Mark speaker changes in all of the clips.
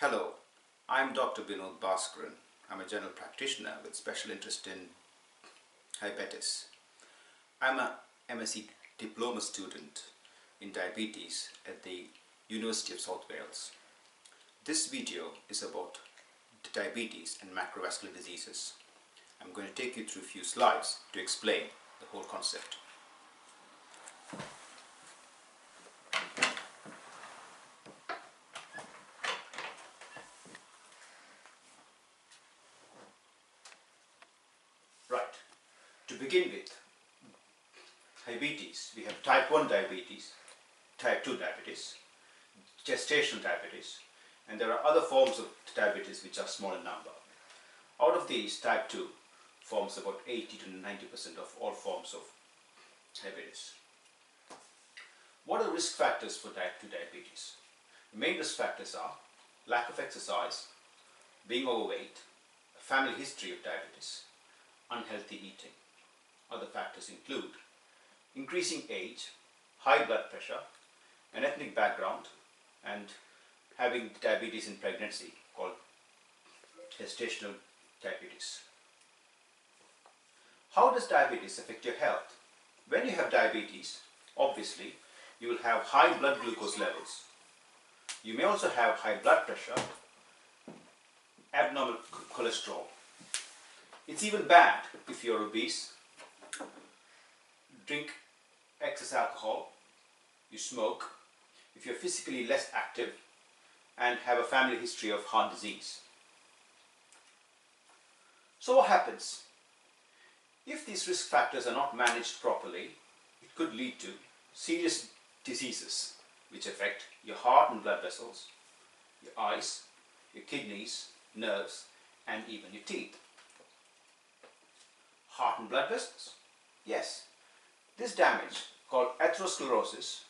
Speaker 1: Hello, I'm Dr. Bhaskaran. I'm a general practitioner with special interest in diabetes. I'm a MSc diploma student in diabetes at the University of South Wales. This video is about diabetes and macrovascular diseases. I'm going to take you through a few slides to explain the whole concept. Right, to begin with, diabetes, we have type 1 diabetes, type 2 diabetes, gestational diabetes, and there are other forms of diabetes which are small in number. Out of these, type 2 forms about 80 to 90% of all forms of diabetes. What are risk factors for type 2 diabetes? The main risk factors are lack of exercise, being overweight, a family history of diabetes, unhealthy eating. Other factors include increasing age, high blood pressure, an ethnic background, and having diabetes in pregnancy called gestational diabetes. How does diabetes affect your health? When you have diabetes, obviously, you will have high blood glucose levels. You may also have high blood pressure, abnormal cholesterol. It's even bad if you're obese, drink excess alcohol, you smoke, if you're physically less active, and have a family history of heart disease. So what happens? If these risk factors are not managed properly, it could lead to serious diseases which affect your heart and blood vessels, your eyes, your kidneys, nerves, and even your teeth. Heart and blood vessels? Yes. This damage, called atherosclerosis,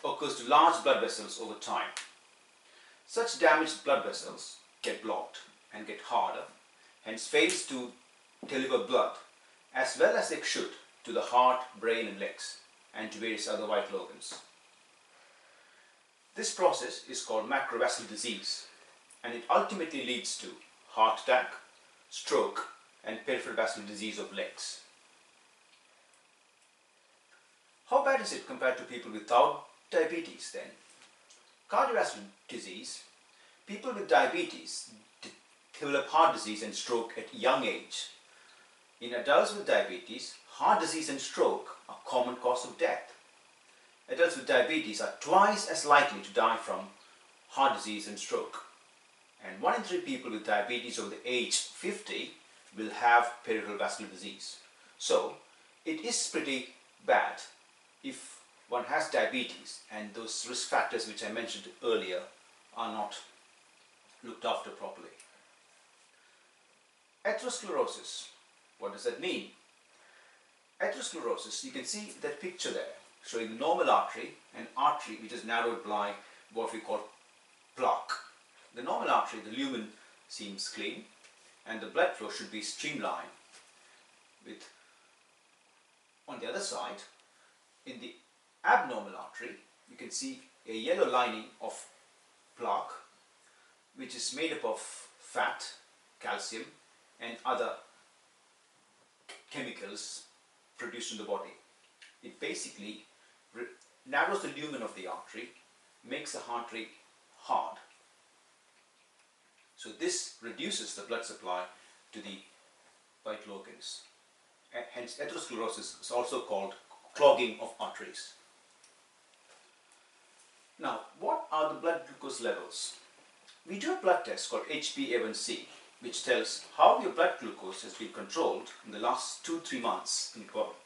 Speaker 1: occurs to large blood vessels over time. Such damaged blood vessels get blocked and get harder, hence fails to deliver blood as well as they should to the heart, brain and legs and to various other vital organs. This process is called macrovascular disease, and it ultimately leads to heart attack, stroke and peripheral vascular disease of legs. How bad is it compared to people without diabetes then? Cardiovascular disease, people with diabetes develop heart disease and stroke at young age. In adults with diabetes, heart disease and stroke are common cause of death. Adults with diabetes are twice as likely to die from heart disease and stroke. And 1 in 3 people with diabetes over the age 50 will have peripheral vascular disease. So it is pretty bad if one has diabetes and those risk factors which I mentioned earlier are not looked after properly. Atherosclerosis, what does that mean? Atherosclerosis, you can see that picture there showing the normal artery, an artery which is narrowed by what we call plaque. The normal artery, the lumen seems clean and the blood flow should be streamlined. With, on the other side, in the abnormal artery, you can see a yellow lining of plaque which is made up of fat, calcium and other chemicals produced in the body. It basically narrows the lumen of the artery, makes the artery hard. So this reduces the blood supply to the vital organs. Hence atherosclerosis is also called clogging of arteries. Now, what are the blood glucose levels? We do a blood test called HbA1c, which tells how your blood glucose has been controlled in the last 2-3 months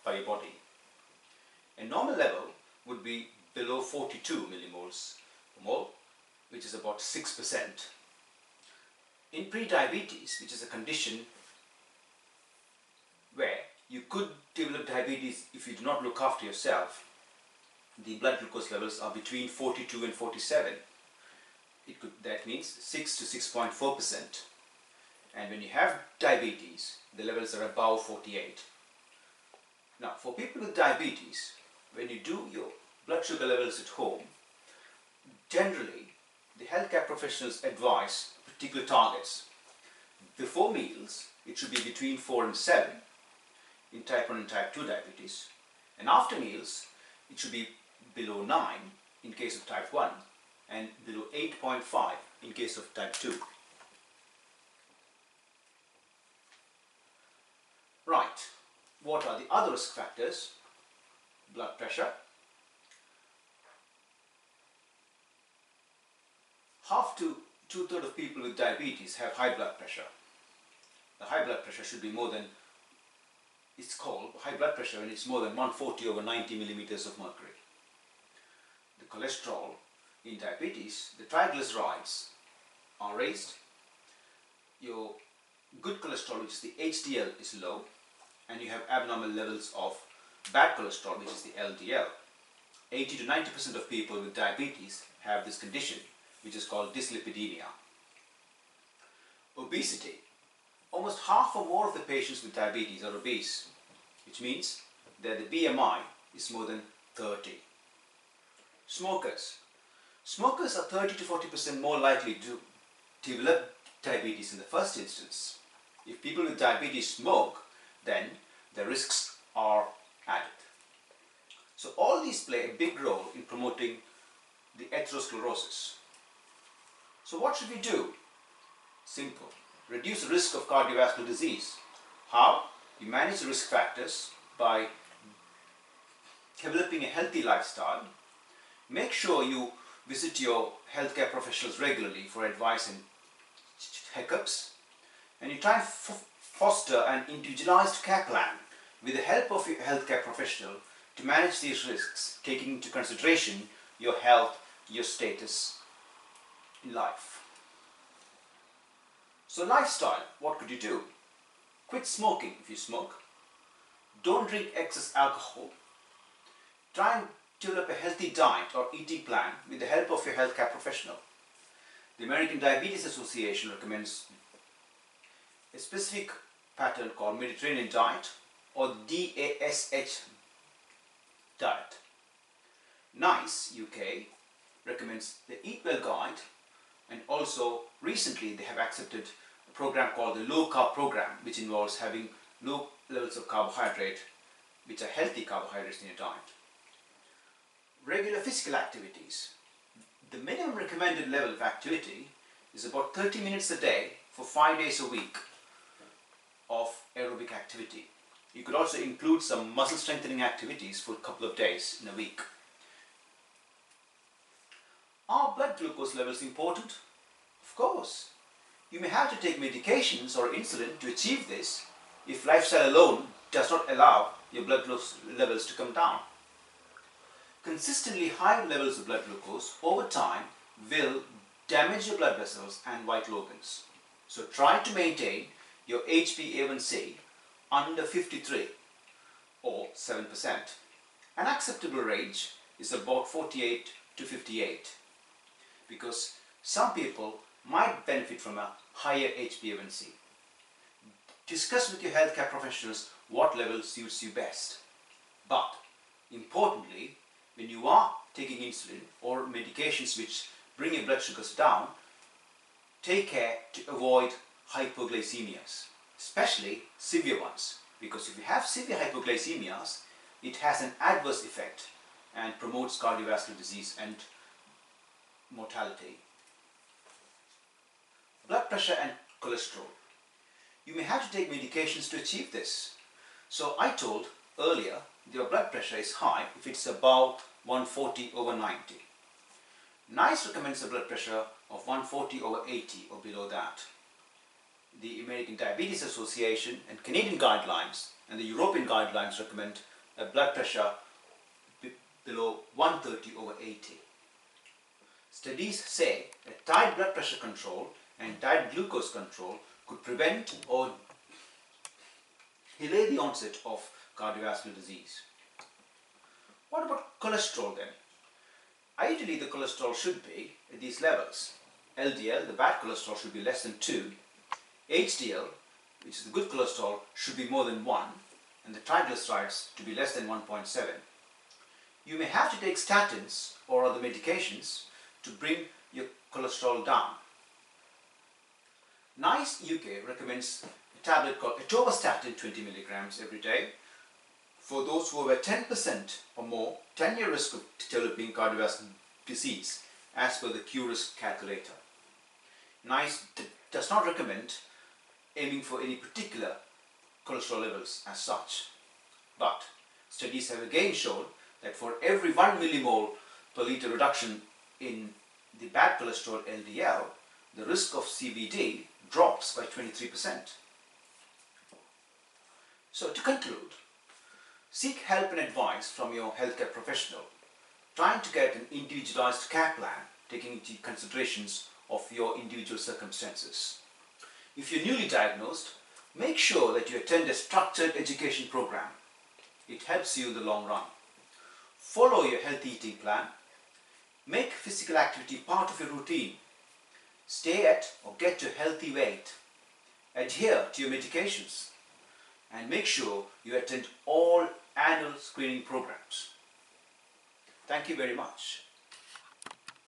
Speaker 1: by your body. A normal level would be below 42 millimoles per mole, which is about 6%. In pre-diabetes, which is a condition where you could develop diabetes if you do not look after yourself, the blood glucose levels are between 42 and 47. That means 6 to 6.4%. And when you have diabetes, the levels are above 48. Now, for people with diabetes, when you do your blood sugar levels at home, generally they healthcare professionals advise particular targets. Before meals, it should be between 4 and 7 in type 1 and type 2 diabetes, and after meals, it should be below 9 in case of type 1 and below 8.5 in case of type 2. Right, what are the other risk factors? Blood pressure. Half to two-thirds of people with diabetes have high blood pressure. The high blood pressure should be more than, it's called high blood pressure when it's more than 140 over 90 millimeters of mercury. The cholesterol in diabetes, the triglycerides are raised. Your good cholesterol, which is the HDL, is low, and you have abnormal levels of bad cholesterol, which is the LDL. 80 to 90% of people with diabetes have this condition, which is called dyslipidemia. Obesity. Almost half or more of the patients with diabetes are obese, which means that the BMI is more than 30. Smokers. Smokers are 30 to 40% more likely to develop diabetes in the first instance. If people with diabetes smoke, then the risks are added. So all these play a big role in promoting the atherosclerosis. So what should we do? Simple. Reduce the risk of cardiovascular disease. How? You manage the risk factors by developing a healthy lifestyle. Make sure you visit your healthcare professionals regularly for advice and checkups. And you try and foster an individualized care plan with the help of your healthcare professional to manage these risks, taking into consideration your health, your status in life. So lifestyle, what could you do? Quit smoking if you smoke. Don't drink excess alcohol. Try and develop a healthy diet or eating plan with the help of your healthcare professional. The American Diabetes Association recommends a specific pattern called Mediterranean diet or DASH diet. NICE UK recommends the Eat Well guide, and also recently they have accepted a program called the low carb program, which involves having low levels of carbohydrate, which are healthy carbohydrates in your diet. Regular physical activities. The minimum recommended level of activity is about 30 minutes a day for 5 days a week of aerobic activity. You could also include some muscle strengthening activities for a couple of days in a week. Are blood glucose levels important? Of course. You may have to take medications or insulin to achieve this if lifestyle alone does not allow your blood glucose levels to come down. Consistently high levels of blood glucose over time will damage your blood vessels and vital organs. So try to maintain your HbA1c under 53 or 7%. An acceptable range is about 48 to 58, because some people might benefit from a higher HbA1c. Discuss with your healthcare professionals what level suits you best. But importantly, when you are taking insulin or medications which bring your blood sugars down, take care to avoid hypoglycemias, especially severe ones, because if you have severe hypoglycemias, it has an adverse effect and promotes cardiovascular disease and mortality. Blood pressure and cholesterol. You may have to take medications to achieve this. So I told earlier, your blood pressure is high if it's above 140 over 90. NICE recommends a blood pressure of 140 over 80 or below that. The American Diabetes Association and Canadian guidelines and the European guidelines recommend a blood pressure below 130 over 80. Studies say that tight blood pressure control and tight glucose control could prevent or delay the onset of cardiovascular disease. What about cholesterol then? Ideally, the cholesterol should be at these levels. LDL, the bad cholesterol, should be less than 2. HDL, which is the good cholesterol, should be more than 1, and the triglycerides to be less than 1.7. You may have to take statins or other medications to bring your cholesterol down. NICE UK recommends a tablet called atorvastatin 20 milligrams every day for those who have a 10% or more 10-year risk of developing cardiovascular disease as per the Q-risk calculator. NICE does not recommend aiming for any particular cholesterol levels as such, but studies have again shown that for every 1 millimole per litre reduction in the bad cholesterol LDL, the risk of CVD drops by 23%. So to conclude, seek help and advice from your healthcare professional, trying to get an individualized care plan taking into considerations of your individual circumstances. If you're newly diagnosed, make sure that you attend a structured education program. It helps you in the long run. Follow your healthy eating plan. Make physical activity part of your routine. Stay at or get to a healthy weight. Adhere to your medications. And make sure you attend all annual screening programs. Thank you very much.